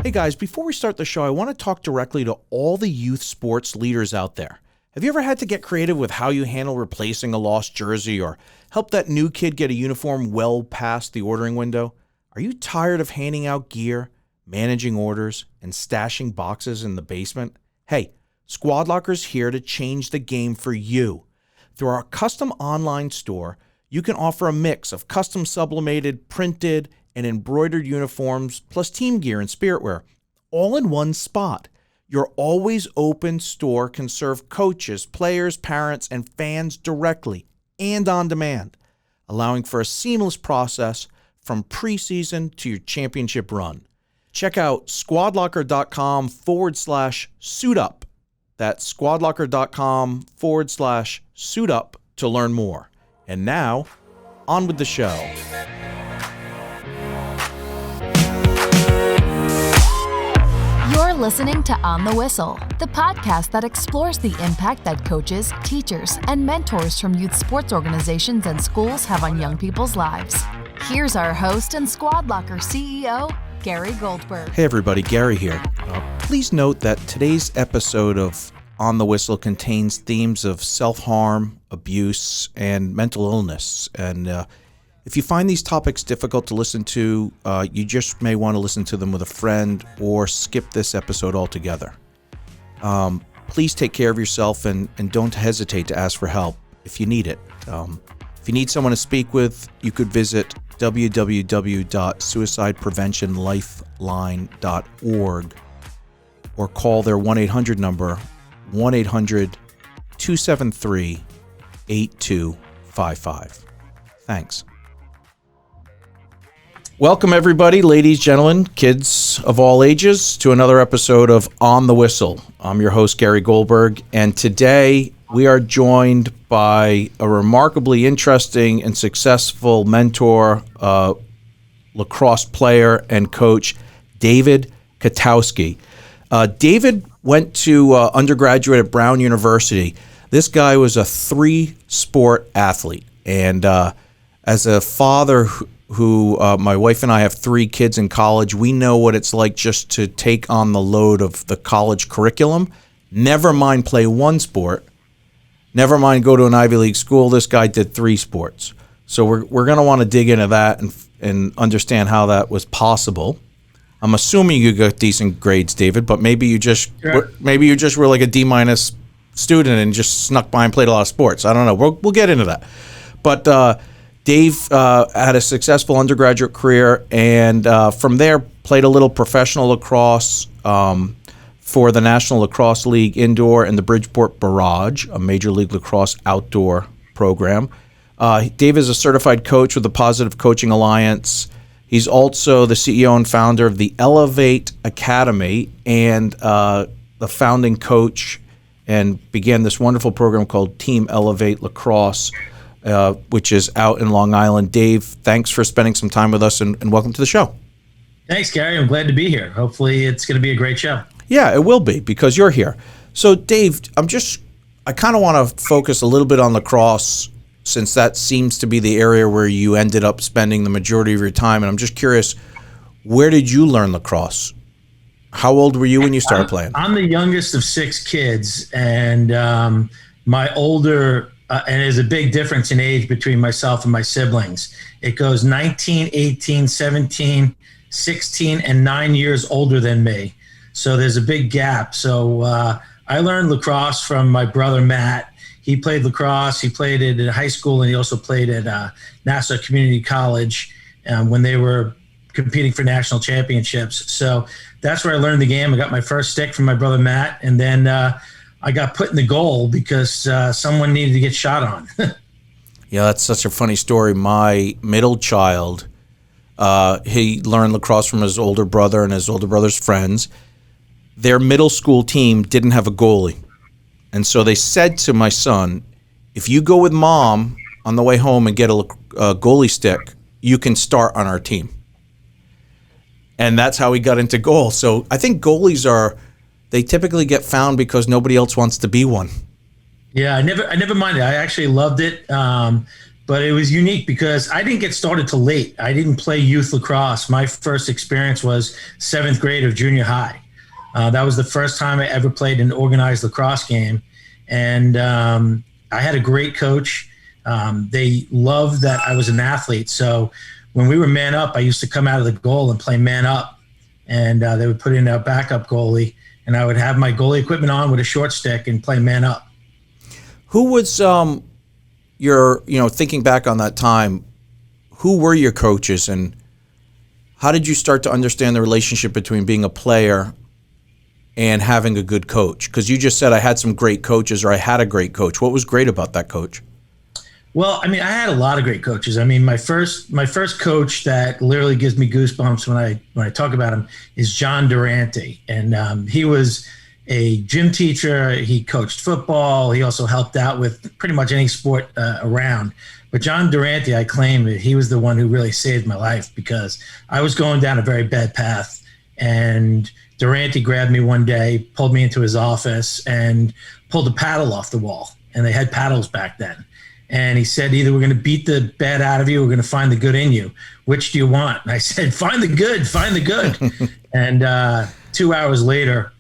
Hey guys, before we start the show, I want to talk directly to all the youth sports leaders out there. Have you ever had to get creative with how you handle replacing a lost jersey or help that new kid get a uniform well past the ordering window? Are you tired of handing out gear, managing orders, and stashing boxes in the basement? Hey, Squad Locker's here to change the game for you. Through our custom online store, you can offer a mix of custom sublimated, printed, and embroidered uniforms, plus team gear and spirit wear, all in one spot. Your always open store can serve coaches, players, parents, and fans directly and on demand, allowing for a seamless process from preseason to your championship run. Check out squadlocker.com/suitup. That's squadlocker.com/suitup to learn more. And now, on with the show. You're listening to On the Whistle, the podcast that explores the impact that coaches, teachers, and mentors from youth sports organizations and schools have on young people's lives. Here's our host and Squad Locker CEO, Gary Goldberg. Hey everybody, Gary here. Please note that today's episode of On the Whistle contains themes of self-harm, abuse, and mental illness. And if you find these topics difficult to listen to, you just may want to listen to them with a friend or skip this episode altogether. Please take care of yourself and don't hesitate to ask for help if you need it. If you need someone to speak with, you could visit www.suicidepreventionlifeline.org or call their 1-800 number, 1-800-273-8255. Thanks. Welcome, everybody, ladies, gentlemen, kids of all ages, to another episode of On the Whistle. I'm your host, Gary Goldberg, and today we are joined by a remarkably interesting and successful mentor, lacrosse player and coach, David Kotowoski. David went to undergraduate at Brown University. This guy was a three-sport athlete, and as a father who my wife and I have three kids in college, we know what it's like just to take on the load of the college curriculum. Never mind play one sport. Never mind go to an Ivy League school. This guy did three sports. So we're going to want to dig into that and understand how that was possible. I'm assuming you got decent grades, David, but maybe you just were like a D- student and just snuck by and played a lot of sports. I don't know. We'll get into that. But Dave had a successful undergraduate career, and from there played a little professional lacrosse for the National Lacrosse League Indoor and the Bridgeport Barrage, a Major League Lacrosse outdoor program. Dave is a certified coach with the Positive Coaching Alliance. He's also the CEO and founder of the Elevate Academy and the founding coach, and began this wonderful program called Team Elevate Lacrosse, which is out in Long Island. Dave, thanks for spending some time with us, and welcome to the show. Thanks, Gary. I'm glad to be here. Hopefully it's going to be a great show. Yeah, it will be, because you're here. So, Dave, I kind of want to focus a little bit on lacrosse, since that seems to be the area where you ended up spending the majority of your time. And I'm just curious, where did you learn lacrosse? How old were you when you started playing? I'm the youngest of six kids, and my older and there's a big difference in age between myself and my siblings. It goes 19, 18, 17, 16, and 9 years older than me. So there's a big gap. So I learned lacrosse from my brother, Matt. He played lacrosse. He played it in high school, and he also played at Nassau Community College when they were competing for national championships. So that's where I learned the game. I got my first stick from my brother, Matt, and then I got put in the goal because someone needed to get shot on. Yeah, that's such a funny story. My middle child, he learned lacrosse from his older brother and his older brother's friends. Their middle school team didn't have a goalie. And so they said to my son, if you go with mom on the way home and get a goalie stick, you can start on our team. And that's how he got into goal. So I think goalies they typically get found because nobody else wants to be one. Yeah, I never minded. I actually loved it. but it was unique because I didn't get started till late. I didn't play youth lacrosse. My first experience was 7th grade of junior high. That was the first time I ever played an organized lacrosse game. And I had a great coach. They loved that I was an athlete. So when we were man up, I used to come out of the goal and play man up. And they would put in a backup goalie, and I would have my goalie equipment on with a short stick and play man up. Who was your, thinking back on that time, who were your coaches, and how did you start to understand the relationship between being a player and having a good coach? Because you just said I had some great coaches, or I had a great coach. What was great about that coach? Well, I had a lot of great coaches. My first coach that literally gives me goosebumps when I talk about him is John Durante, and he was a gym teacher. He coached football. He also helped out with pretty much any sport around. But John Durante, I claim that he was the one who really saved my life, because I was going down a very bad path, and Durante grabbed me one day, pulled me into his office, and pulled a paddle off the wall. And they had paddles back then. And he said, either we're going to beat the bad out of you, or we're going to find the good in you. Which do you want? And I said, find the good, find the good. And 2 hours later,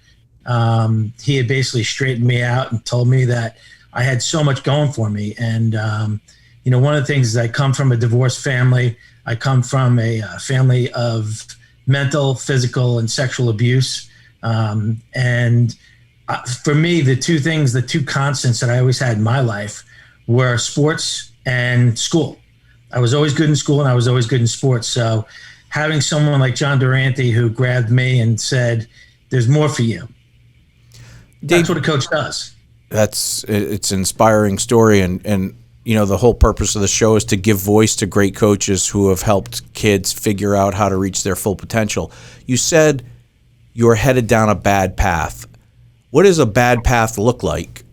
he had basically straightened me out and told me that I had so much going for me. And, one of the things is I come from a divorced family. I come from a family of mental, physical, and sexual abuse. For me, the two constants that I always had in my life were sports and school. I was always good in school, and I was always good in sports. So having someone like John Durante who grabbed me and said, there's more for you. That's what a coach does. It's an inspiring story. And the whole purpose of the show is to give voice to great coaches who have helped kids figure out how to reach their full potential. You said you were headed down a bad path. What does a bad path look like?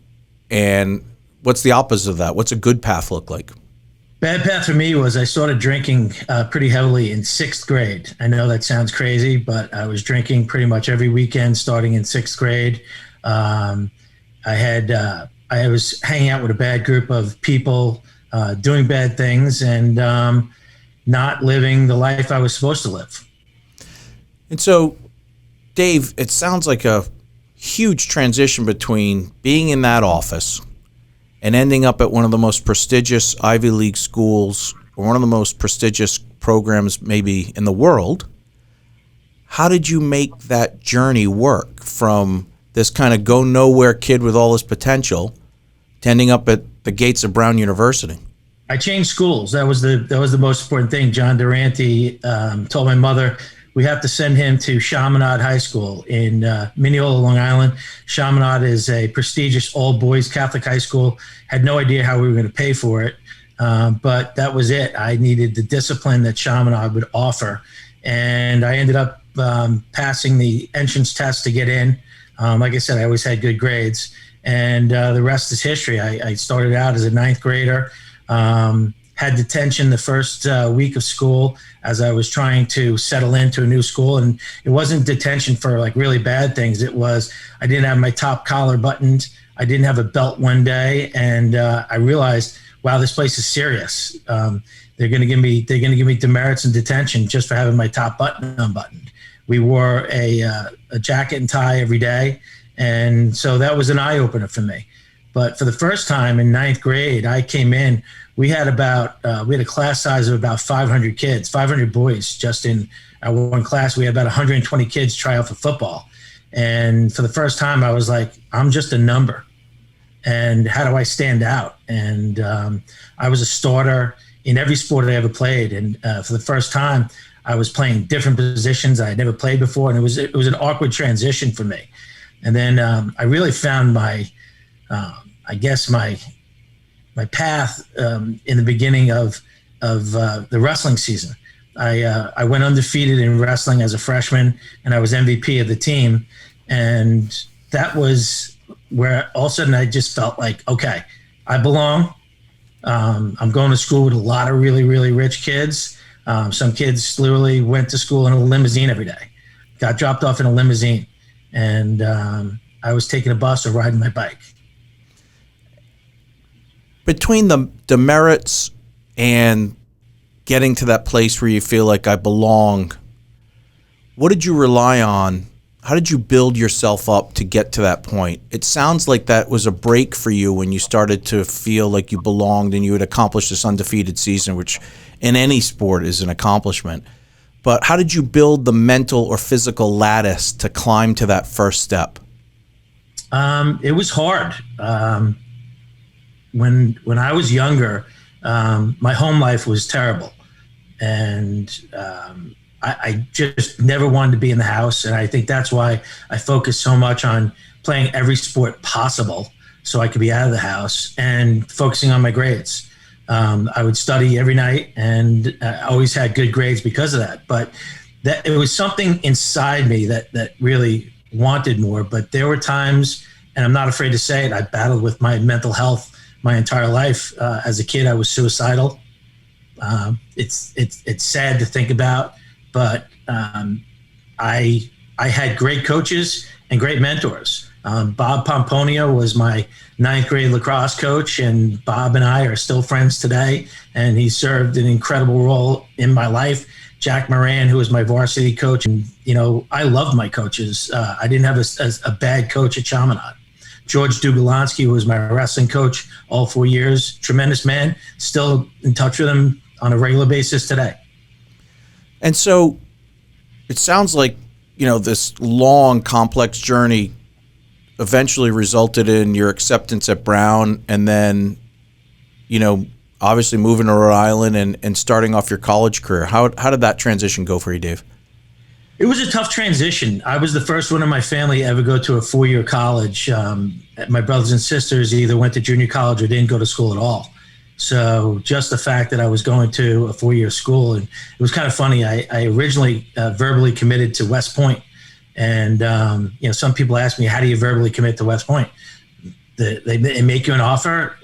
And what's the opposite of that? What's a good path look like? Bad path for me was I started drinking pretty heavily in 6th grade. I know that sounds crazy, but I was drinking pretty much every weekend starting in 6th grade. I was hanging out with a bad group of people, doing bad things, and not living the life I was supposed to live. And so, Dave, it sounds like a huge transition between being in that office and ending up at one of the most prestigious Ivy League schools, or one of the most prestigious programs maybe in the world. How did you make that journey work from this kind of go nowhere kid with all this potential to ending up at the gates of Brown University? I changed schools. That was the most important thing. John Durante told my mother, we have to send him to Chaminade High School in Mineola, Long Island. Chaminade is a prestigious all-boys Catholic high school. Had no idea how we were going to pay for it, but that was it. I needed the discipline that Chaminade would offer, and I ended up passing the entrance test to get in. Like I said, I always had good grades, and the rest is history. I started out as a 9th grader, had detention the first week of school as I was trying to settle into a new school. And it wasn't detention for like really bad things. It was, I didn't have my top collar buttoned. I didn't have a belt one day. And I realized, wow, this place is serious. They're going to give me demerits and detention just for having my top button unbuttoned. We wore a jacket and tie every day. And so that was an eye opener for me. But for the first time in 9th grade, I came in, we had a class size of about 500 kids, 500 boys just in our one class. We had about 120 kids try out for football. And for the first time, I was like, I'm just a number. And how do I stand out? And I was a starter in every sport I ever played. And for the first time, I was playing different positions I had never played before. And it was an awkward transition for me. And then I really found my path in the beginning of the wrestling season. I went undefeated in wrestling as a freshman, and I was MVP of the team. And that was where all of a sudden I just felt like, okay, I belong. I'm going to school with a lot of really, really rich kids. Some kids literally went to school in a limousine every day, got dropped off in a limousine. And I was taking a bus or riding my bike. Between the demerits and getting to that place where you feel like I belong, what did you rely on? How did you build yourself up to get to that point? It sounds like that was a break for you when you started to feel like you belonged and you had accomplished this undefeated season, which in any sport is an accomplishment. But how did you build the mental or physical lattice to climb to that first step? It was hard. When I was younger, my home life was terrible. And I just never wanted to be in the house. And I think that's why I focused so much on playing every sport possible so I could be out of the house and focusing on my grades. I would study every night and I always had good grades because of that. But that it was something inside me that really wanted more. But there were times, and I'm not afraid to say it, I battled with my mental health my entire life. As a kid, I was suicidal. It's sad to think about. But I had great coaches and great mentors. Bob Pomponio was my 9th grade lacrosse coach, and Bob and I are still friends today. And he served an incredible role in my life. Jack Moran, who was my varsity coach, and I loved my coaches. I didn't have a bad coach at Chaminade. George Dugolansky, who was my wrestling coach all 4 years, tremendous man. Still in touch with him on a regular basis today. And so it sounds like, this long, complex journey eventually resulted in your acceptance at Brown and then, obviously moving to Rhode Island and starting off your college career. How did that transition go for you, Dave? It was a tough transition. I was the first one in my family to ever go to a 4-year college. My brothers and sisters either went to junior college or didn't go to school at all. So just the fact that I was going to a 4-year school, and it was kind of funny. I originally verbally committed to West Point, and some people ask me, how do you verbally commit to West Point? They make you an offer,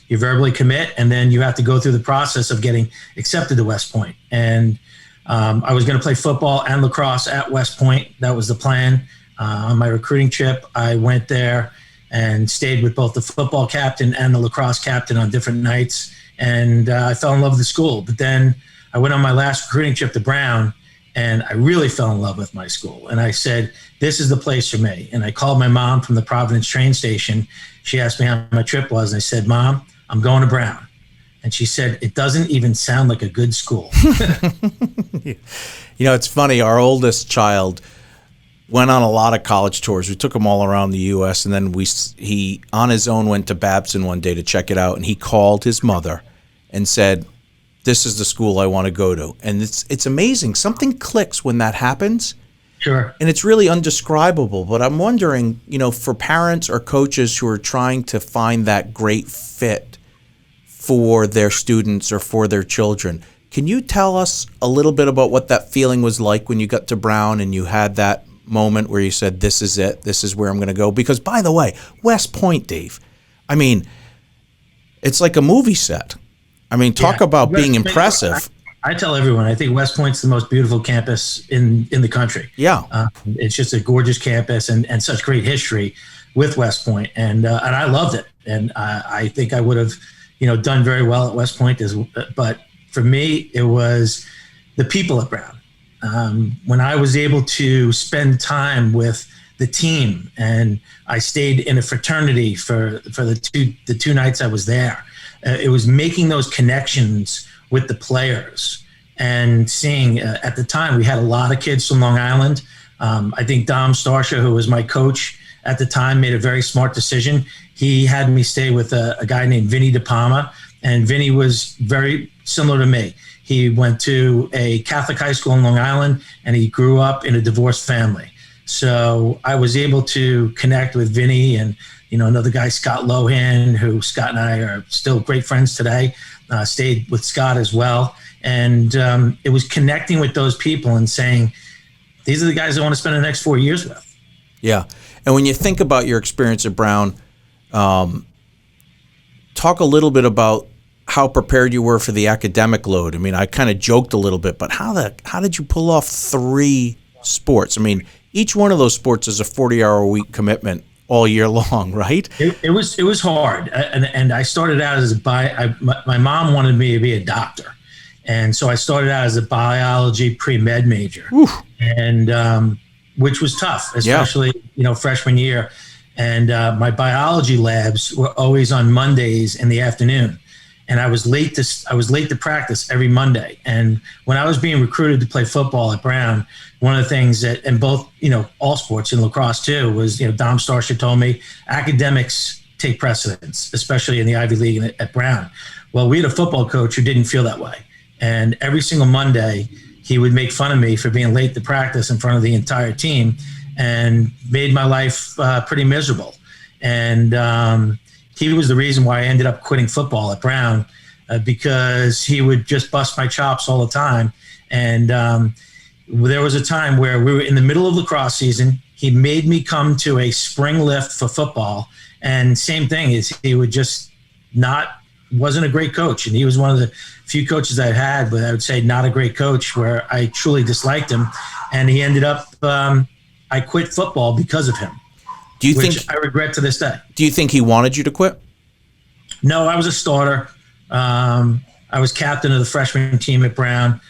you verbally commit, and then you have to go through the process of getting accepted to West Point. And I was going to play football and lacrosse at West Point. That was the plan. On my recruiting trip, I went there and stayed with both the football captain and the lacrosse captain on different nights. And I fell in love with the school. But then I went on my last recruiting trip to Brown, and I really fell in love with my school. And I said, this is the place for me. And I called my mom from the Providence train station. She asked me how my trip was. And I said, Mom, I'm going to Brown. And she said, it doesn't even sound like a good school. It's funny. Our oldest child went on a lot of college tours. We took him all around the U.S. and then he on his own went to Babson one day to check it out, and he called his mother and said, "This is the school I want to go to." And it's amazing. Something clicks when that happens. Sure. And it's really undescribable. But I'm wondering, for parents or coaches who are trying to find that great fit for their students or for their children, can you tell us a little bit about what that feeling was like when you got to Brown and you had that moment where you said, this is it, this is where I'm going to go? Because, by the way, West Point, Dave, it's like a movie set. Talk about being impressive. I tell everyone, I think West Point's the most beautiful campus in the country. Yeah. It's just a gorgeous campus and such great history with West Point. And I loved it. And I think I would have, done very well at West Point. But for me, it was the people at Brown. When I was able to spend time with the team, and I stayed in a fraternity for the two nights I was there, it was making those connections with the players and seeing. At the time, we had a lot of kids from Long Island. I think Dom Starsha, who was my coach at the time, made a very smart decision. He had me stay with a guy named Vinny DePalma, and Vinny was very similar to me. He went to a Catholic high school in Long Island, and he grew up in a divorced family. So I was able to connect with Vinny and, another guy, Scott Lohan, who Scott and I are still great friends today, stayed with Scott as well. And it was connecting with those people and saying, these are the guys I want to spend the next 4 years with. Yeah. And when you think about your experience at Brown, talk a little bit about how prepared you were for the academic load. I kind of joked a little bit, but how did you pull off 3 sports? Each one of those sports is a 40-hour-a-week commitment. all year long, right? It was hard, and I started out as my mom wanted me to be a doctor, and so I started out as a biology pre-med major, and which was tough, especially freshman year, and my biology labs were always on Mondays in the afternoon. And I was late to practice every Monday. And when I was being recruited to play football at Brown, one of the things that, and both, all sports in lacrosse too, was, Dom Starship told me academics take precedence, especially in the Ivy League at Brown. Well, we had a football coach who didn't feel that way. And every single Monday, he would make fun of me for being late to practice in front of the entire team and made my life pretty miserable. And, he was the reason why I ended up quitting football at Brown, because he would just bust my chops all the time. And there was a time where we were in the middle of lacrosse season. He made me come to a spring lift for football. And same thing is he would just wasn't a great coach. And he was one of the few coaches I've had, but I would say not a great coach, where I truly disliked him. And he ended up, I quit football because of him. Do you which think I regret to this day? Do you think he wanted you to quit? No, I was a starter. I was captain of the freshman team at Brown.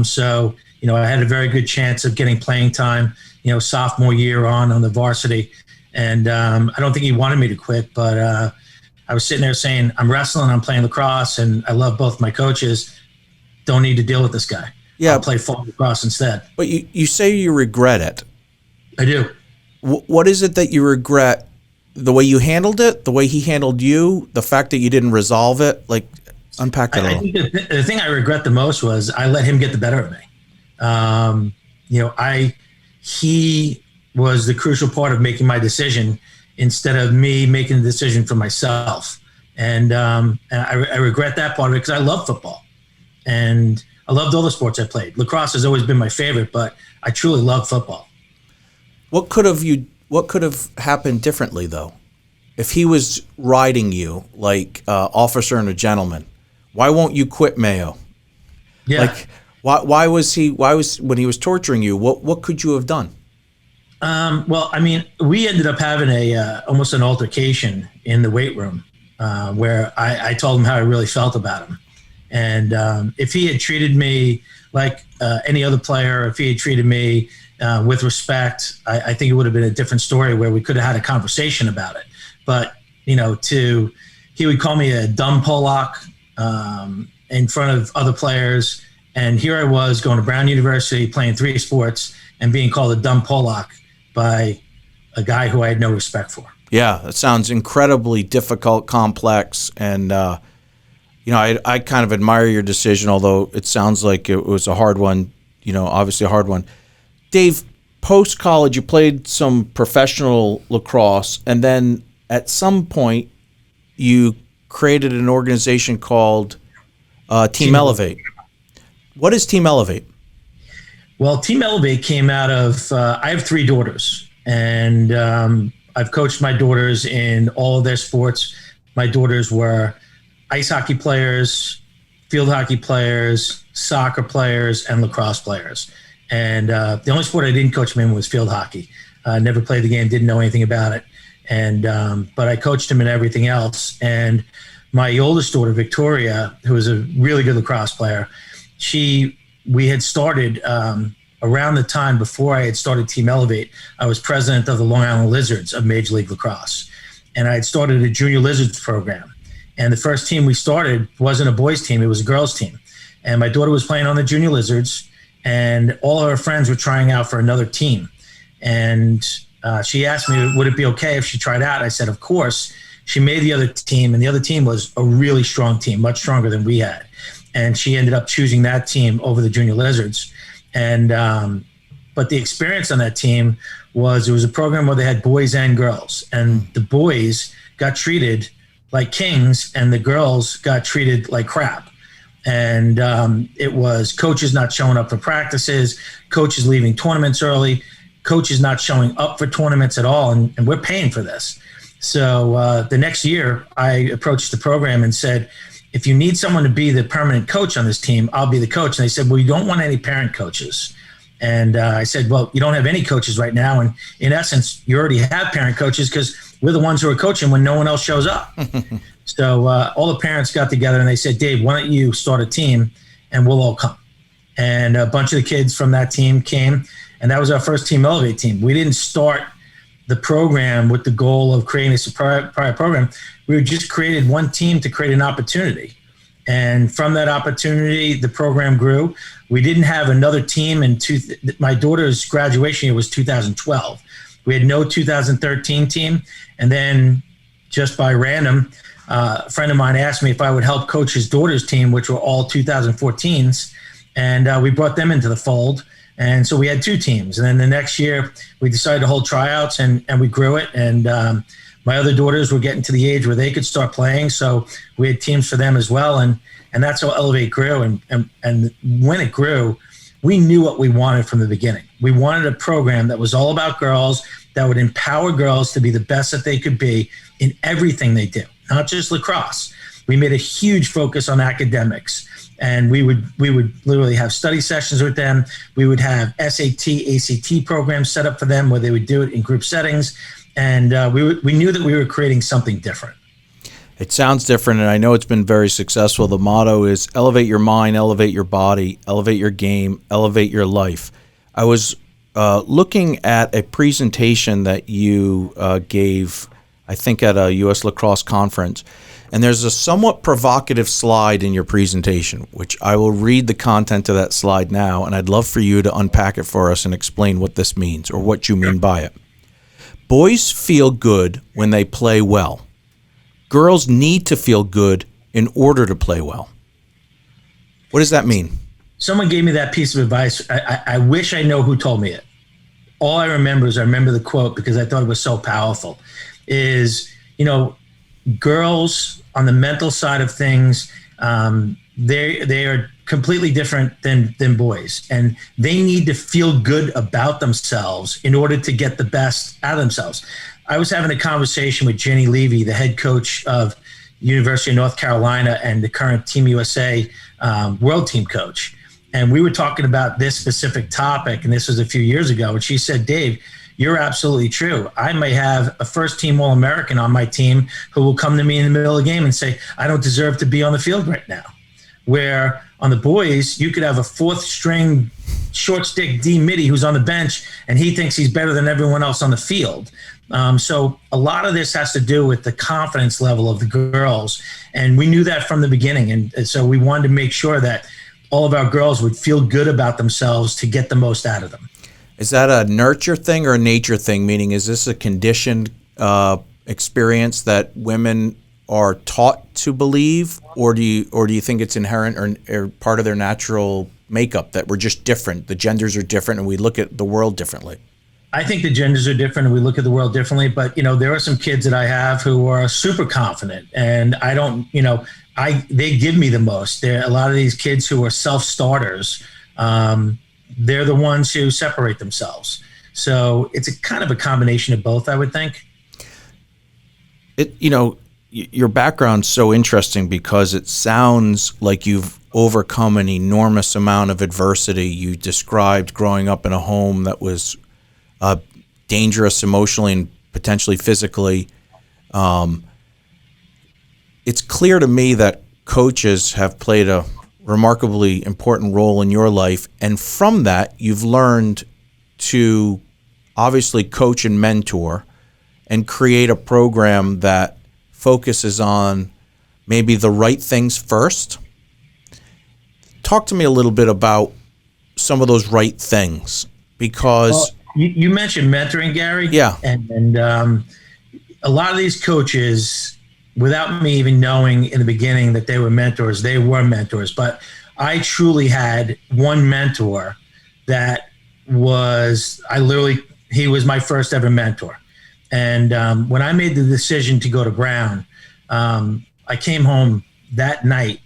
So I had a very good chance of getting playing time, sophomore year on the varsity. And I don't think he wanted me to quit, but I was sitting there saying, I'm wrestling, I'm playing lacrosse, and I love both my coaches. Don't need to deal with this guy. Yeah. I'll play fall lacrosse instead. But you say you regret it. I do. What is it that you regret? The way you handled it, the way he handled you, the fact that you didn't resolve it? Like, unpack that a little. I think the thing I regret the most was I let him get the better of me. He was the crucial part of making my decision instead of me making the decision for myself. And I regret that part of it because I love football. And I loved all the sports I played. Lacrosse has always been my favorite, but I truly love football. What could have happened differently, though? If he was riding you like officer and a gentleman, why won't you quit Mayo? Yeah. Like, why was when he was torturing you, what could you have done? Well, I mean, we ended up having almost an altercation in the weight room where I told him how I really felt about him. And if he had treated me like any other player, if he had treated me with respect, I think it would have been a different story where we could have had a conversation about it. But, he would call me a dumb Polak in front of other players. And here I was going to Brown University, playing 3 sports, and being called a dumb Polak by a guy who I had no respect for. Yeah, that sounds incredibly difficult, complex, and I kind of admire your decision, although it sounds like it was a hard one, obviously a hard one. Dave, post-college, you played some professional lacrosse, and then at some point you created an organization called Team Elevate. What is Team Elevate? Well, Team Elevate came out of, I have 3 daughters, and I've coached my daughters in all of their sports. My daughters were ice hockey players, field hockey players, soccer players, and lacrosse players. And the only sport I didn't coach them in was field hockey. Never played the game, didn't know anything about it. And but I coached them in everything else. And my oldest daughter, Victoria, who was a really good lacrosse player, we had started around the time before I had started Team Elevate. I was president of the Long Island Lizards of Major League Lacrosse. And I had started a Junior Lizards program. And the first team we started wasn't a boys team, it was a girls team. And my daughter was playing on the Junior Lizards, and all of her friends were trying out for another team. And she asked me, would it be okay if she tried out? I said, of course. She made the other team, and the other team was a really strong team, much stronger than we had. And she ended up choosing that team over the Junior Lizards. And but the experience on that team was, it was a program where they had boys and girls. And the boys got treated like kings, and the girls got treated like crap. And it was coaches not showing up for practices, coaches leaving tournaments early, coaches not showing up for tournaments at all, and we're paying for this. So the next year, I approached the program and said, if you need someone to be the permanent coach on this team, I'll be the coach. And they said, well, you don't want any parent coaches. And I said, well, you don't have any coaches right now. And in essence, you already have parent coaches because we're the ones who are coaching when no one else shows up. So all the parents got together and they said, Dave, why don't you start a team and we'll all come. And a bunch of the kids from that team came. And that was our first Team Elevate team. We didn't start the program with the goal of creating a prior program. We just created one team to create an opportunity. And from that opportunity, the program grew. We didn't have another team my daughter's graduation year was 2012. We had no 2013 team. And then just by random, a friend of mine asked me if I would help coach his daughter's team, which were all 2014s. And we brought them into the fold. And so we had two teams. And then the next year, we decided to hold tryouts and we grew it. And my other daughters were getting to the age where they could start playing. So we had teams for them as well. And that's how Elevate grew. And when it grew, we knew what we wanted from the beginning. We wanted a program that was all about girls, that would empower girls to be the best that they could be in everything they do, not just lacrosse. We made a huge focus on academics. And we would literally have study sessions with them. We would have SAT, ACT programs set up for them where they would do it in group settings. And we knew that we were creating something different. It sounds different, and I know it's been very successful. The motto is elevate your mind, elevate your body, elevate your game, elevate your life. I was looking at a presentation that you gave, I think at a U.S. Lacrosse conference, and there's a somewhat provocative slide in your presentation, which I will read the content of that slide now, and I'd love for you to unpack it for us and explain what this means or what you mean by it. Boys feel good when they play well. Girls need to feel good in order to play well. What does that mean? Someone gave me that piece of advice. I wish I know who told me it. All I remember is the quote because I thought it was so powerful, is, girls on the mental side of things, they are completely different than boys, and they need to feel good about themselves in order to get the best out of themselves. I was having a conversation with Jenny Levy, the head coach of University of North Carolina and the current Team USA world team coach, and we were talking about this specific topic, and this was a few years ago, and she said, Dave, you're absolutely true. I may have a first-team All-American on my team who will come to me in the middle of the game and say, I don't deserve to be on the field right now. Where on the boys, you could have a fourth-string short stick D midi who's on the bench, and he thinks he's better than everyone else on the field. So a lot of this has to do with the confidence level of the girls, and we knew that from the beginning. And so we wanted to make sure that all of our girls would feel good about themselves to get the most out of them. Is that a nurture thing or a nature thing? Meaning, is this a conditioned experience that women are taught to believe, or do you think it's inherent or part of their natural makeup that we're just different? The genders are different, and we look at the world differently. I think the genders are different, and we look at the world differently. But there are some kids that I have who are super confident, and I don't. They give me the most. There are a lot of these kids who are self-starters. They're the ones who separate themselves. So it's a kind of a combination of both, I would think. Your background's so interesting because it sounds like you've overcome an enormous amount of adversity. You described growing up in a home that was dangerous emotionally and potentially physically. It's clear to me that coaches have played a remarkably important role in your life, and from that you've learned to obviously coach and mentor and create a program that focuses on maybe the right things first. Talk to me a little bit about some of those right things, because you mentioned mentoring, Gary. Yeah. And a lot of these coaches, without me even knowing in the beginning that they were mentors. But I truly had one mentor that he was my first ever mentor. And when I made the decision to go to Brown, I came home that night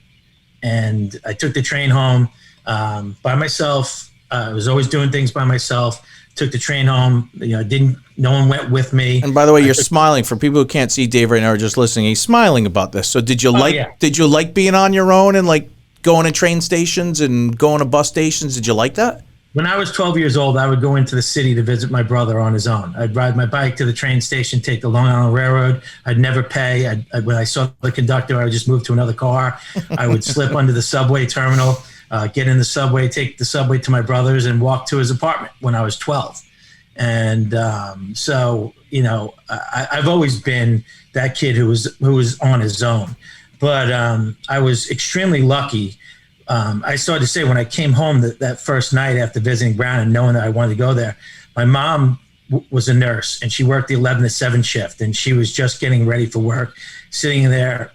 and I took the train home by myself. I was always doing things by myself. Took the train home. No one went with me. And by the way, you're smiling. For people who can't see Dave right now or just listening, he's smiling about this. So did you like being on your own and like going to train stations and going to bus stations? Did you like that? When I was 12 years old, I would go into the city to visit my brother on his own. I'd ride my bike to the train station, take the Long Island Railroad. I'd never pay. When I saw the conductor, I would just move to another car. I would slip under the subway terminal, get in the subway, take the subway to my brother's, and walk to his apartment when I was 12. And so, you know, I've always been that kid who was on his own. But I was extremely lucky. I started to say when I came home that first night after visiting Brown and knowing that I wanted to go there, my mom was a nurse and she worked the 11 to 7 shift, and she was just getting ready for work, sitting there.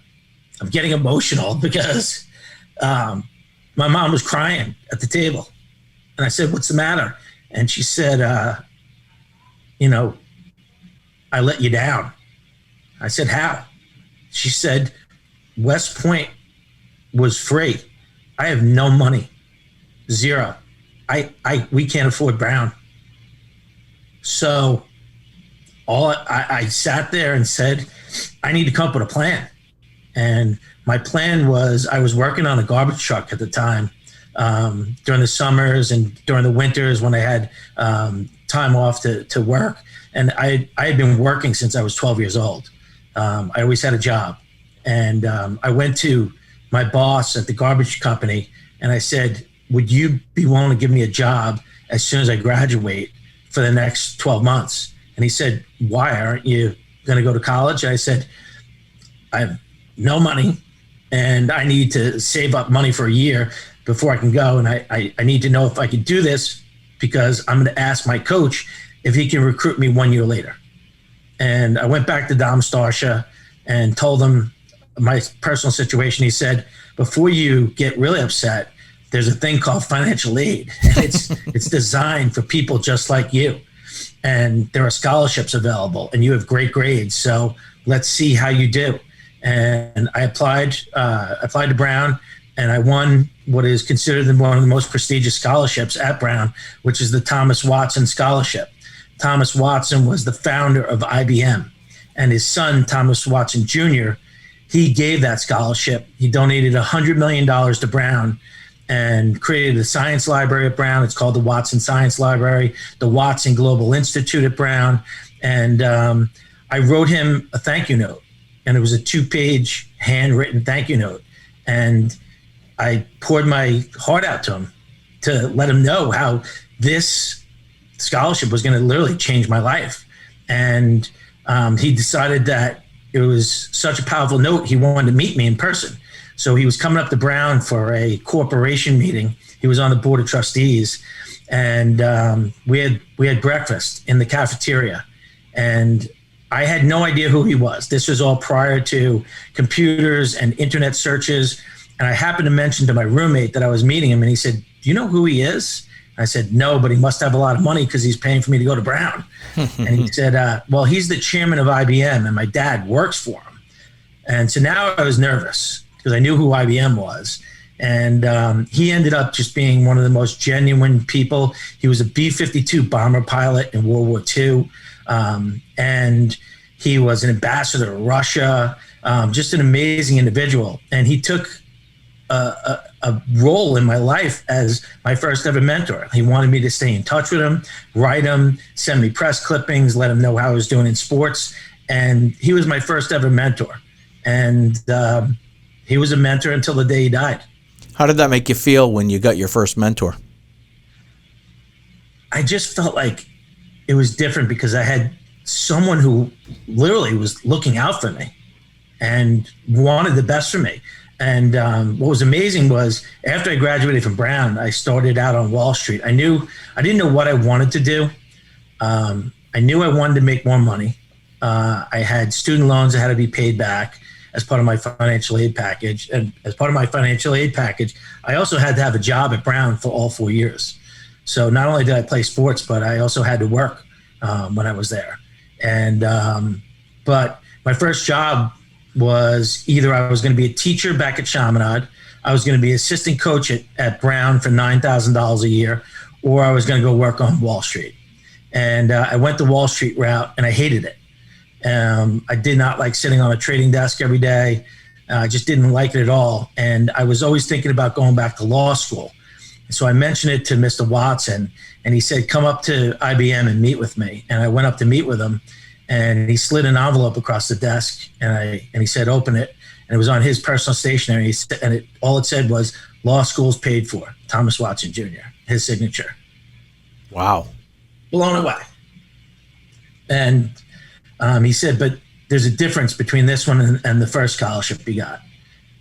I'm getting emotional because my mom was crying at the table. And I said, "What's the matter?" And she said, "You know, I let you down." I said, "How?" She said, "West Point was free. I have no money, zero. We can't afford Brown." So I sat there and said, I need to come up with a plan. And my plan was, I was working on a garbage truck at the time, during the summers and during the winters when I had time off to work. And I had been working since I was 12 years old. I always had a job. And I went to my boss at the garbage company and I said, "Would you be willing to give me a job as soon as I graduate for the next 12 months? And he said, "Why? Aren't you going to go to college?" And I said, "I have no money and I need to save up money for a year before I can go. And I need to know if I can do this because I'm going to ask my coach if he can recruit me 1 year later." And I went back to Dom Starsha and told him my personal situation. He said, "Before you get really upset, there's a thing called financial aid. And it's designed for people just like you. And there are scholarships available and you have great grades. So let's see how you do." And I applied to Brown, and I won what is considered one of the most prestigious scholarships at Brown, which is the Thomas Watson Scholarship. Thomas Watson was the founder of IBM, and his son, Thomas Watson Jr., he gave that scholarship. He donated $100 million to Brown and created a science library at Brown. It's called the Watson Science Library, the Watson Global Institute at Brown. And I wrote him a thank you note, and it was a 2-page handwritten thank you note. And I poured my heart out to him to let him know how this scholarship was going to literally change my life. And he decided that it was such a powerful note, he wanted to meet me in person. So he was coming up to Brown for a corporation meeting. He was on the board of trustees, and we had breakfast in the cafeteria. And I had no idea who he was. This was all prior to computers and internet searches. And I happened to mention to my roommate that I was meeting him, and he said, "Do you know who he is?" I said, "No, but he must have a lot of money because he's paying for me to go to Brown." And he said, "Well, he's the chairman of IBM and my dad works for him." And so now I was nervous because I knew who IBM was. And he ended up just being one of the most genuine people. He was a B-52 bomber pilot in World War II. And he was an ambassador to Russia, just an amazing individual. And he took a role in my life as my first ever mentor. He wanted me to stay in touch with him, write him, send me press clippings, let him know how I was doing in sports. And he was my first ever mentor. And he was a mentor until the day he died. How did that make you feel when you got your first mentor? I just felt like it was different because I had someone who literally was looking out for me and wanted the best for me. And what was amazing was after I graduated from Brown, I started out on Wall Street. I didn't know what I wanted to do. I knew I wanted to make more money. I had student loans that had to be paid back as part of my financial aid package. And as part of my financial aid package, I also had to have a job at Brown for all 4 years. So not only did I play sports, but I also had to work when I was there. And but my first job was either I was going to be a teacher back at Chaminade, I was going to be assistant coach at Brown for $9,000 a year, or I was going to go work on Wall Street. And I went the Wall Street route, and I hated it. I did not like sitting on a trading desk every day. I just didn't like it at all. And I was always thinking about going back to law school. So I mentioned it to Mr. Watson, and he said, come up to IBM and meet with me. And I went up to meet with him, and he slid an envelope across the desk, and he said, open it. And it was on his personal stationery, and all it said was, law school's paid for, Thomas Watson Jr., his signature. Wow. Blown away. And he said, but there's a difference between this one and the first scholarship he got.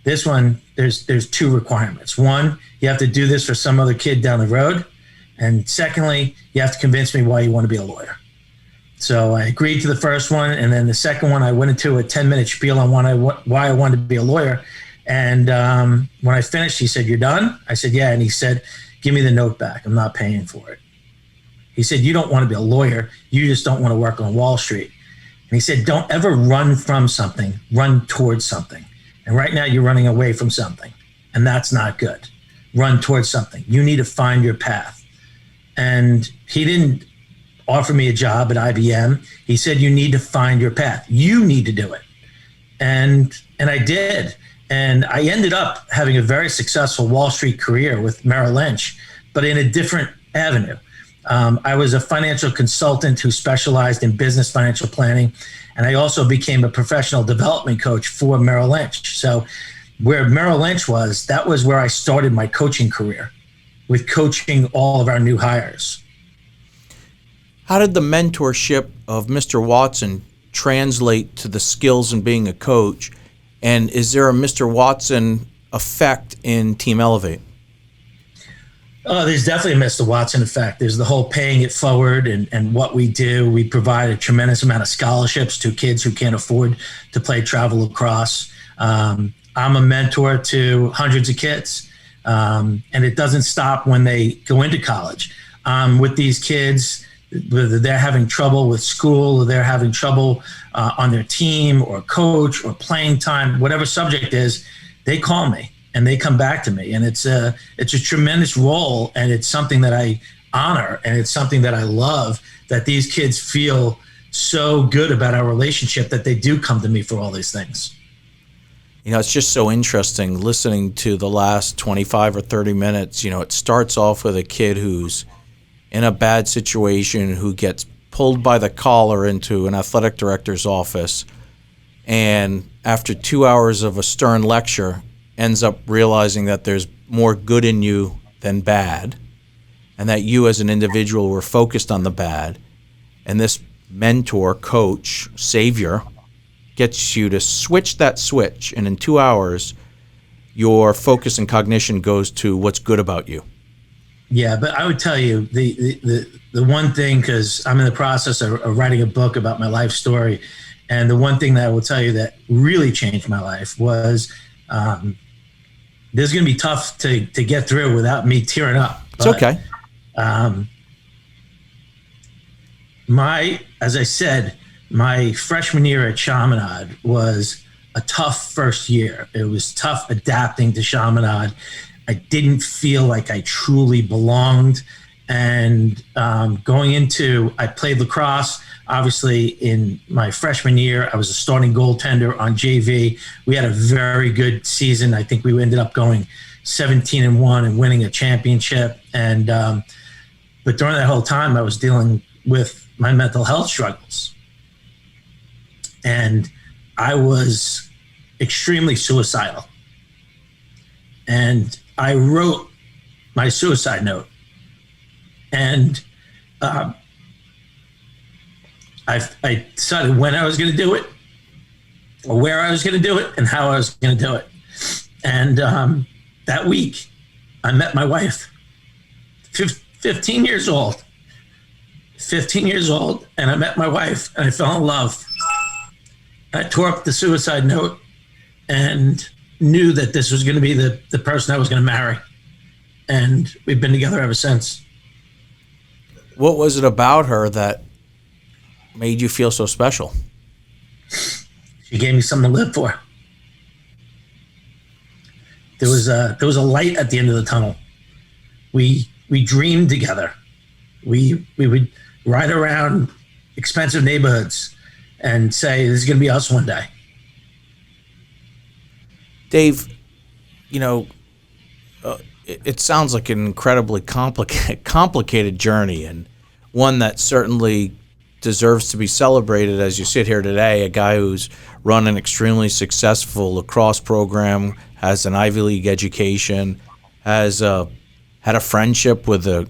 This one, there's two requirements. One, you have to do this for some other kid down the road. And secondly, you have to convince me why you want to be a lawyer. So I agreed to the first one. And then the second one, I went into a 10-minute spiel on why I wanted to be a lawyer. And when I finished, he said, you're done? I said, yeah. And he said, give me the note back. I'm not paying for it. He said, you don't want to be a lawyer. You just don't want to work on Wall Street. And he said, don't ever run from something, run towards something. And right now you're running away from something, and that's not good. Run towards something. You need to find your path. And he didn't offer me a job at IBM. He said, you need to find your path. You need to do it. And I did. And I ended up having a very successful Wall Street career with Merrill Lynch, but in a different avenue. I was a financial consultant who specialized in business financial planning. And I also became a professional development coach for Merrill Lynch. So where Merrill Lynch was, that was where I started my coaching career, with coaching all of our new hires. How did the mentorship of Mr. Watson translate to the skills in being a coach? And is there a Mr. Watson effect in Team Elevate? Oh, there's definitely a Mr. Watson effect. There's the whole paying it forward and what we do. We provide a tremendous amount of scholarships to kids who can't afford to play travel lacrosse. I'm a mentor to hundreds of kids, and it doesn't stop when they go into college. With these kids, whether they're having trouble with school or they're having trouble on their team or coach or playing time, whatever subject is, they call me. And they come back to me, and it's a tremendous role, and it's something that I honor, and it's something that I love, that these kids feel so good about our relationship that they do come to me for all these things. You know, it's just so interesting listening to the last 25 or 30 minutes. You know, it starts off with a kid who's in a bad situation, who gets pulled by the collar into an athletic director's office, and after 2 hours of a stern lecture, ends up realizing that there's more good in you than bad, and that you as an individual were focused on the bad. And this mentor, coach, savior gets you to switch that switch, and in 2 hours, your focus and cognition goes to what's good about you. Yeah, but I would tell you the one thing, because I'm in the process of writing a book about my life story, and the one thing that I will tell you that really changed my life was this is going to be tough to get through without me tearing up. It's okay. As I said, my freshman year at Chaminade was a tough first year. It was tough adapting to Chaminade. I didn't feel like I truly belonged. And I played lacrosse. Obviously, in my freshman year, I was a starting goaltender on JV. We had a very good season. I think we ended up going 17-1 and winning a championship. And but during that whole time, I was dealing with my mental health struggles, and I was extremely suicidal. And I wrote my suicide note. And I decided when I was going to do it, or where I was going to do it, and how I was going to do it. And that week, I met my wife, 15 years old. 15 years old, and I met my wife, and I fell in love. I tore up the suicide note and knew that this was going to be the person I was going to marry. And we've been together ever since. What was it about her that made you feel so special? She gave me something to live for. There was a light at the end of the tunnel. We dreamed together. We would ride around expensive neighborhoods and say, this is going to be us one day. Dave, you know, it sounds like an incredibly complicated journey, and one that certainly deserves to be celebrated as you sit here today. A guy who's run an extremely successful lacrosse program, has an Ivy League education, has had a friendship with a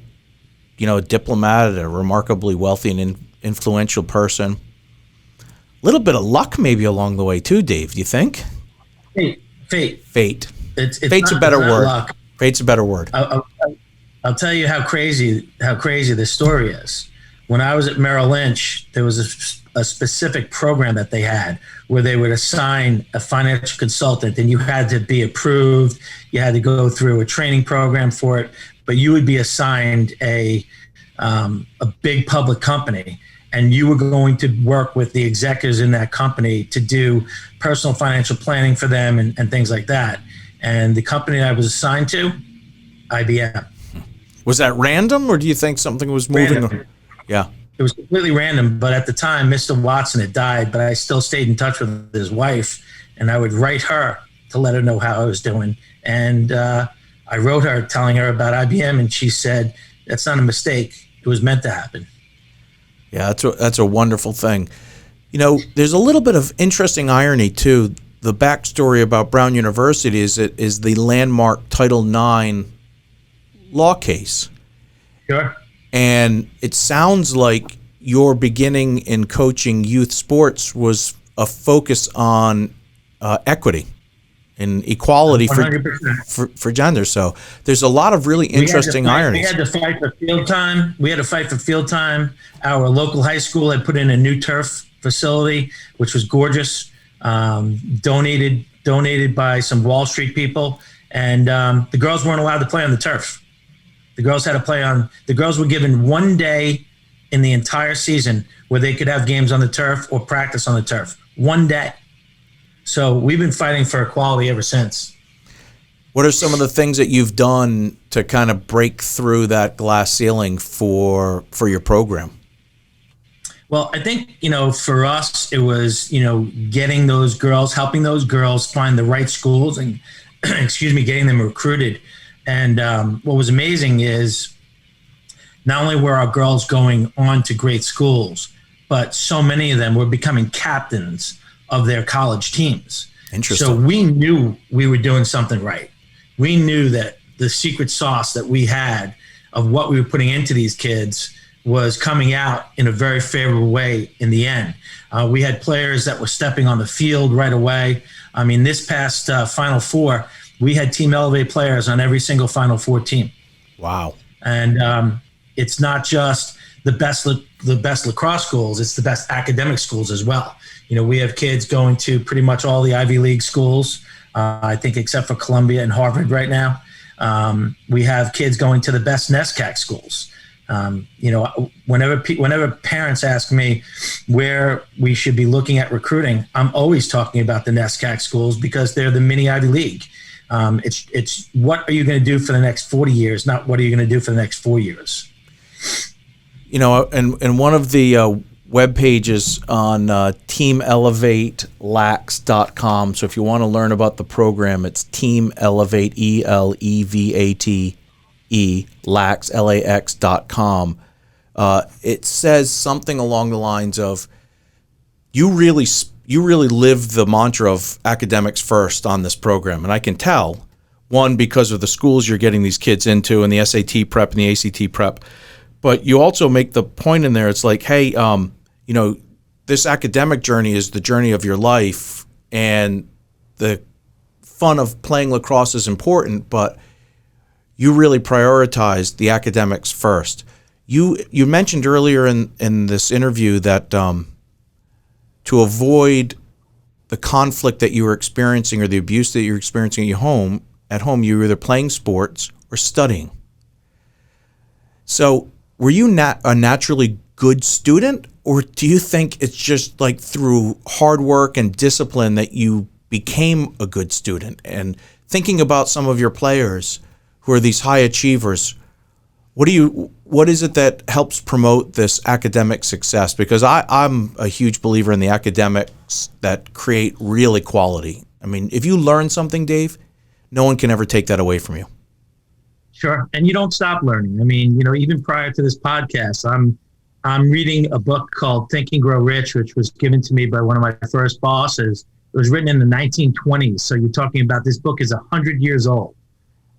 diplomat, a remarkably wealthy and influential person. A little bit of luck maybe along the way too, Dave. Do you think? Fate. Fate's a better word. Luck. Fate's a better word. I'll tell you how crazy this story is. When I was at Merrill Lynch, there was a specific program that they had where they would assign a financial consultant, and you had to be approved. You had to go through a training program for it, but you would be assigned a big public company, and you were going to work with the executives in that company to do personal financial planning for them and things like that. And the company I was assigned to, IBM. Was that random, or do you think something was moving? Random. Yeah. It was completely random, but at the time, Mr. Watson had died, but I still stayed in touch with his wife, and I would write her to let her know how I was doing. And I wrote her telling her about IBM, and she said, "That's not a mistake. It was meant to happen." Yeah, that's a wonderful thing. There's a little bit of interesting irony, too. The backstory about Brown University is the landmark Title IX law case. Sure. And it sounds like your beginning in coaching youth sports was a focus on equity and equality for gender. So there's a lot of really interesting ironies. We had to fight for field time. Our local high school had put in a new turf facility, which was gorgeous, donated by some Wall Street people. And the girls weren't allowed to play on the turf. The girls were given one day in the entire season where they could have games on the turf or practice on the turf. One day. So we've been fighting for equality ever since. What are some of the things that you've done to kind of break through that glass ceiling for your program? Well, I think, for us, it was, getting those girls, helping those girls find the right schools and, getting them recruited. And what was amazing is not only were our girls going on to great schools, but so many of them were becoming captains of their college teams. Interesting. So we knew we were doing something right. We knew that the secret sauce that we had of what we were putting into these kids was coming out in a very favorable way in the end. We had players that were stepping on the field right away. I mean, this past Final Four, we had Team Elevate players on every single Final Four team. Wow. And it's not just the best lacrosse schools, it's the best academic schools as well. We have kids going to pretty much all the Ivy League schools, I think except for Columbia and Harvard right now. We have kids going to the best NESCAC schools. Whenever parents ask me where we should be looking at recruiting, I'm always talking about the NESCAC schools because they're the mini Ivy League. It's what are you going to do for the next 40 years, not what are you going to do for the next 4 years. And one of the web pages on teamelevatelax.com. So if you want to learn about the program, it's Team Elevate, ELEVATE, Lax, LAX.com. It says something along the lines of, you really live the mantra of academics first on this program. And I can tell, one, because of the schools you're getting these kids into and the SAT prep and the ACT prep. But you also make the point in there, it's like, hey, this academic journey is the journey of your life, and the fun of playing lacrosse is important, but you really prioritize the academics first. You mentioned earlier in this interview that to avoid the conflict that you were experiencing or the abuse that you're experiencing at home, you were either playing sports or studying. So were you a naturally good student, or do you think it's just like through hard work and discipline that you became a good student? And thinking about some of your players who are these high achievers, what is it that helps promote this academic success? Because I'm a huge believer in the academics that create real equality. I mean, if you learn something, Dave, no one can ever take that away from you. Sure. And you don't stop learning. I mean, even prior to this podcast, I'm reading a book called Think and Grow Rich, which was given to me by one of my first bosses. It was written in the 1920s. So you're talking about, this book is 100 years old.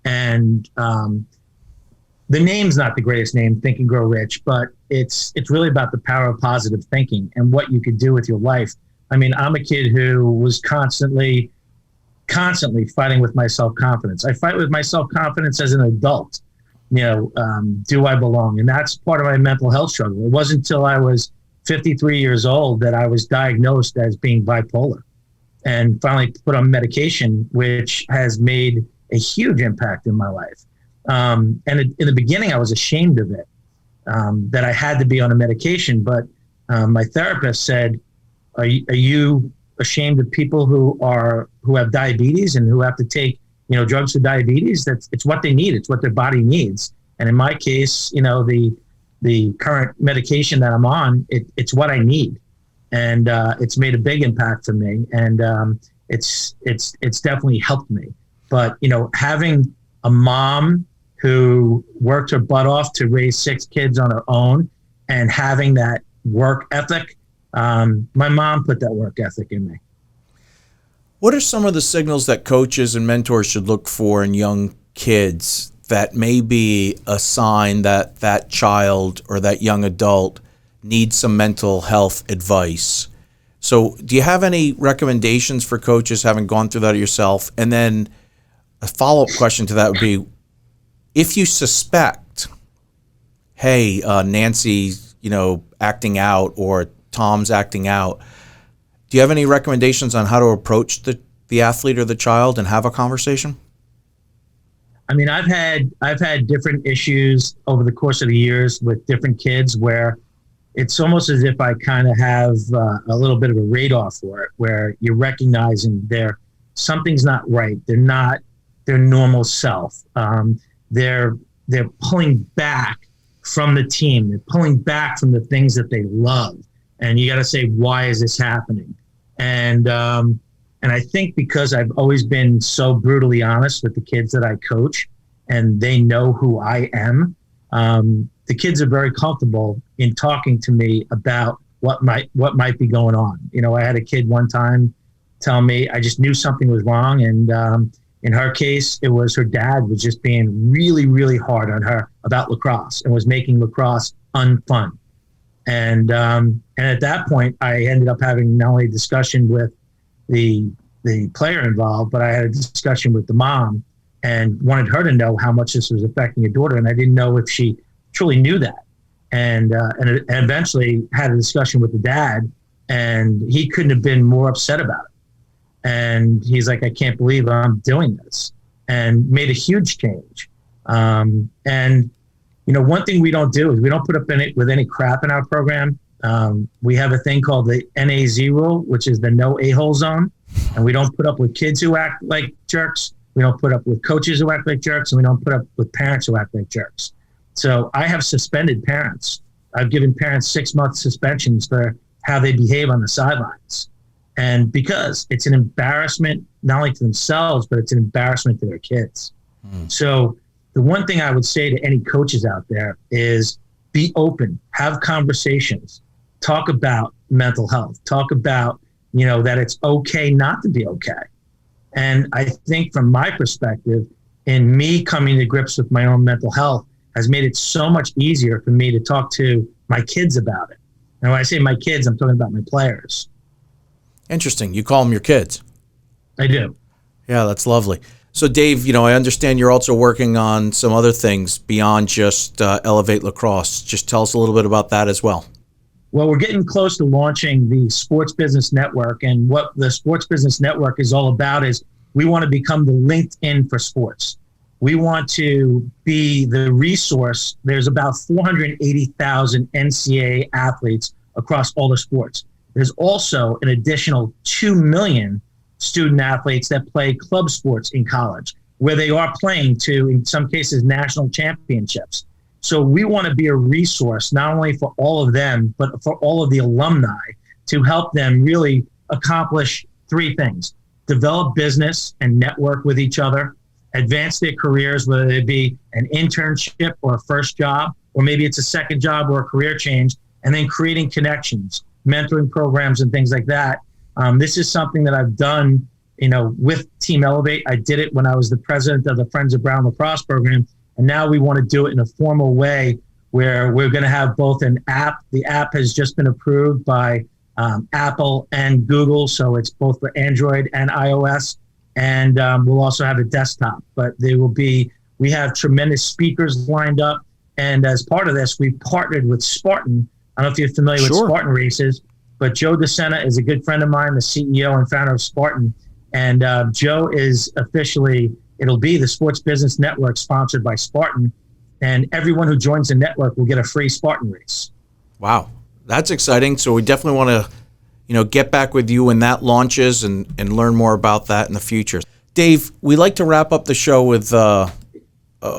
And the name's not the greatest name, Think and Grow Rich, but it's really about the power of positive thinking and what you could do with your life. I mean, I'm a kid who was constantly fighting with my self-confidence. I fight with my self-confidence as an adult. Do I belong? And that's part of my mental health struggle. It wasn't until I was 53 years old that I was diagnosed as being bipolar and finally put on medication, which has made a huge impact in my life. And in the beginning, I was ashamed of it, that I had to be on a medication. But my therapist said, are you ashamed of people who have diabetes and who have to take, drugs for diabetes? It's what they need. It's what their body needs. And in my case, the current medication that I'm on, it's what I need. And it's made a big impact for me. And it's definitely helped me. But, having a mom who worked her butt off to raise 6 kids on her own and having that work ethic, my mom put that work ethic in me. What are some of the signals that coaches and mentors should look for in young kids that may be a sign that that child or that young adult needs some mental health advice? So do you have any recommendations for coaches, having gone through that yourself? And then a follow-up question to that would be, if you suspect, hey, Nancy's, acting out, or Tom's acting out, do you have any recommendations on how to approach the athlete or the child and have a conversation? I mean, I've had different issues over the course of the years with different kids where it's almost as if I kind of have a little bit of a radar for it, where you're recognizing something's not right. They're not their normal self. They're pulling back from the team. They're pulling back from the things that they love. And you got to say, why is this happening? And I think because I've always been so brutally honest with the kids that I coach, and they know who I am, the kids are very comfortable in talking to me about what might be going on. I had a kid one time tell me, I just knew something was wrong. And in her case, it was her dad was just being really, really hard on her about lacrosse and was making lacrosse unfun. And at that point, I ended up having not only a discussion with the player involved, but I had a discussion with the mom and wanted her to know how much this was affecting her daughter. And I didn't know if she truly knew that. And eventually had a discussion with the dad, and he couldn't have been more upset about it. And he's like, I can't believe I'm doing this, and made a huge change. And one thing we don't do is we don't put up with any crap in our program. We have a thing called the NAZ rule, which is the no a-hole zone. And we don't put up with kids who act like jerks. We don't put up with coaches who act like jerks. And we don't put up with parents who act like jerks. So I have suspended parents. I've given parents 6-month suspensions for how they behave on the sidelines. And because it's an embarrassment, not only to themselves, but it's an embarrassment to their kids. So the one thing I would say to any coaches out there is be open, have conversations, talk about mental health, talk about, that it's okay not to be okay. And I think from my perspective, in me coming to grips with my own mental health has made it so much easier for me to talk to my kids about it. And when I say my kids, I'm talking about my players. Interesting. You call them your kids. I do. Yeah, that's lovely. So Dave, I understand you're also working on some other things beyond just Elevate Lacrosse. Just tell us a little bit about that as well. Well, we're getting close to launching the Sports Business Network. And what the Sports Business Network is all about is we want to become the LinkedIn for sports. We want to be the resource. There's about 480,000 NCAA athletes across all the sports. There's also an additional 2 million student athletes that play club sports in college, where they are playing to, in some cases, national championships. So we want to be a resource, not only for all of them, but for all of the alumni, to help them really accomplish 3 things: develop business and network with each other, advance their careers, whether it be an internship or a first job, or maybe it's a second job or a career change, and then creating connections, mentoring programs and things like that. This is something that I've done, with Team Elevate. I did it when I was the president of the Friends of Brown Lacrosse program. And now we want to do it in a formal way where we're going to have both an app. The app has just been approved by Apple and Google. So it's both for Android and iOS. And we'll also have a desktop, but we have tremendous speakers lined up. And as part of this, we partnered with Spartan. I don't know if you're familiar with Spartan races, but Joe DeSena is a good friend of mine, the CEO and founder of Spartan. And Joe is it'll be the Sports Business Network sponsored by Spartan. And everyone who joins the network will get a free Spartan race. Wow. That's exciting. So we definitely want to, get back with you when that launches and learn more about that in the future. Dave, we like to wrap up the show with a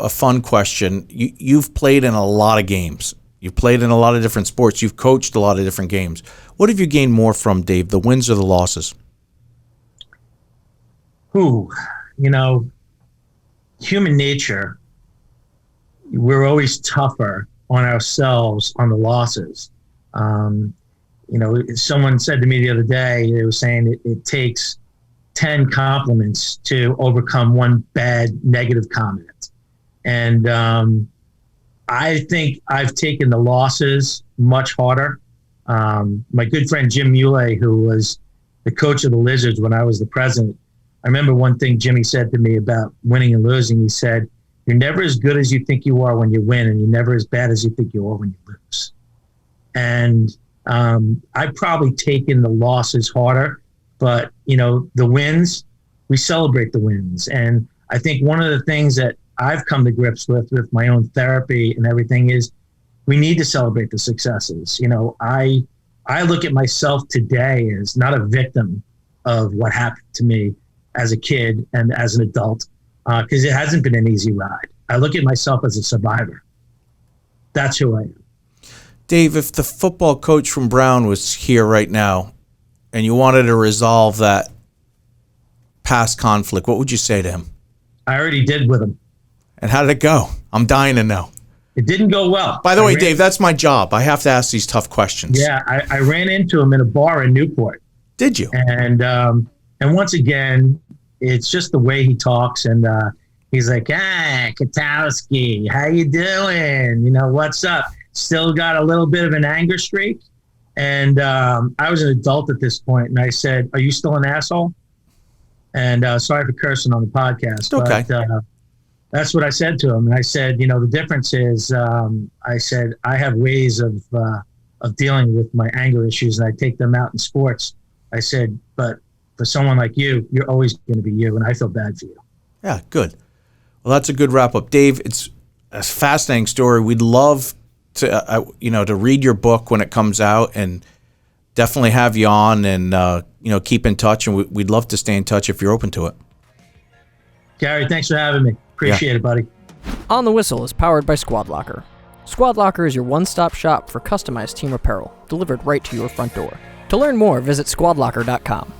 fun question. You've played in a lot of games. You've played in a lot of different sports. You've coached a lot of different games. What have you gained more from, Dave, the wins or the losses? Human nature, we're always tougher on ourselves on the losses. Someone said to me the other day, they were saying it takes 10 compliments to overcome one bad negative comment. And I think I've taken the losses much harder. My good friend Jim Muley, who was the coach of the Lizards when I was the president, I remember one thing Jimmy said to me about winning and losing. He said, "You're never as good as you think you are when you win, and you're never as bad as you think you are when you lose." And I've probably taken the losses harder, but the wins, we celebrate the wins. And I think one of the things that I've come to grips with my own therapy and everything is we need to celebrate the successes. I look at myself today as not a victim of what happened to me as a kid and as an adult, because it hasn't been an easy ride. I look at myself as a survivor. That's who I am. Dave, if the football coach from Brown was here right now and you wanted to resolve that past conflict, what would you say to him? I already did with him. And how did it go? I'm dying to know. It didn't go well. By the way, Dave, that's my job. I have to ask these tough questions. Yeah, I ran into him in a bar in Newport. Did you? And once again, it's just the way he talks. And he's like, Kotowoski, how you doing? What's up? Still got a little bit of an anger streak. And I was an adult at this point, and I said, "Are you still an asshole?" And sorry for cursing on the podcast. Okay. But that's what I said to him. And I said, the difference is, I said, I have ways of dealing with my anger issues, and I take them out in sports. I said, but for someone like you, you're always going to be you, and I feel bad for you. Yeah, good. Well, that's a good wrap up. Dave, it's a fascinating story. We'd love to, to read your book when it comes out, and definitely have you on and, keep in touch. And we'd love to stay in touch if you're open to it. Gary, thanks for having me. Appreciate it, buddy. On the Whistle is powered by Squad Locker. Squad Locker is your one-stop shop for customized team apparel, delivered right to your front door. To learn more, visit squadlocker.com.